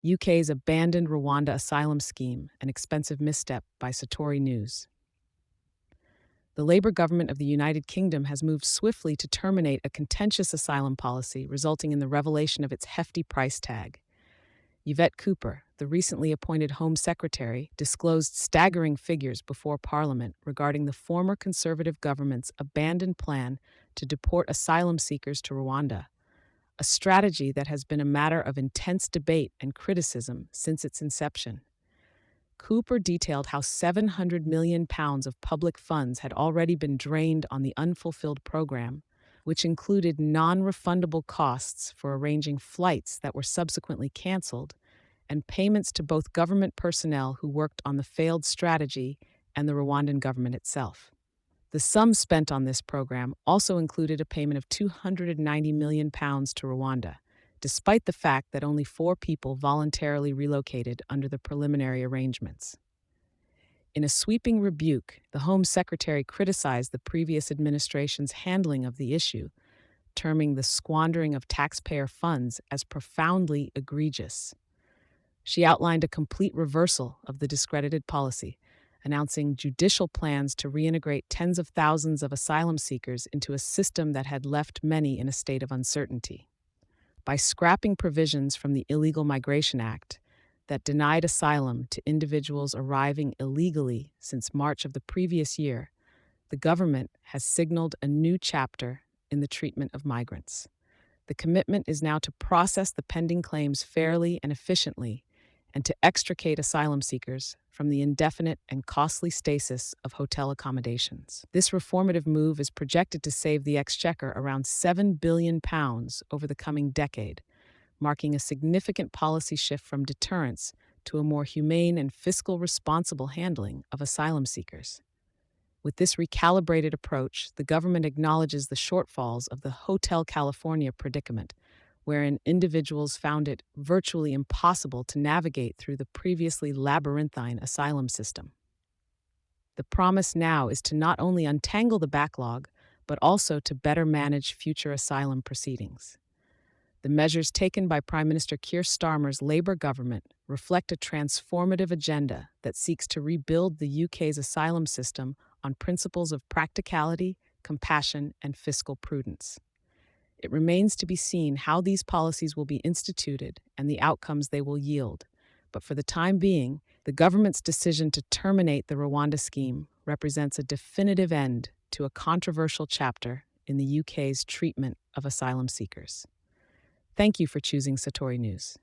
UK's abandoned Rwanda Asylum scheme, an expensive misstep by Satori News. The Labour government of the United Kingdom has moved swiftly to terminate a contentious asylum policy, resulting in the revelation of its hefty price tag. Yvette Cooper, the recently appointed Home Secretary, disclosed staggering figures before Parliament regarding the former Conservative government's abandoned plan to deport asylum seekers to Rwanda, a strategy that has been a matter of intense debate and criticism since its inception. Cooper detailed how £700 million of public funds had already been drained on the unfulfilled program, which included non-refundable costs for arranging flights that were subsequently canceled and payments to both government personnel who worked on the failed strategy and the Rwandan government itself. The sum spent on this program also included a payment of £290 million to Rwanda, despite the fact that only 4 people voluntarily relocated under the preliminary arrangements. In a sweeping rebuke, the Home Secretary criticized the previous administration's handling of the issue, terming the squandering of taxpayer funds as profoundly egregious. She outlined a complete reversal of the discredited policy, announcing judicial plans to reintegrate tens of thousands of asylum seekers into a system that had left many in a state of uncertainty. By scrapping provisions from the Illegal Migration Act that denied asylum to individuals arriving illegally since March of the previous year, the government has signaled a new chapter in the treatment of migrants. The commitment is now to process the pending claims fairly and efficiently, and to extricate asylum seekers from the indefinite and costly stasis of hotel accommodations. This reformative move is projected to save the Exchequer around £7 billion over the coming decade, marking a significant policy shift from deterrence to a more humane and fiscal responsible handling of asylum seekers. With this recalibrated approach, the government acknowledges the shortfalls of the Hotel California predicament, wherein individuals found it virtually impossible to navigate through the previously labyrinthine asylum system. The promise now is to not only untangle the backlog, but also to better manage future asylum proceedings. The measures taken by Prime Minister Keir Starmer's Labour government reflect a transformative agenda that seeks to rebuild the UK's asylum system on principles of practicality, compassion, and fiscal prudence. It remains to be seen how these policies will be instituted and the outcomes they will yield. But for the time being, the government's decision to terminate the Rwanda scheme represents a definitive end to a controversial chapter in the UK's treatment of asylum seekers. Thank you for choosing Satori News.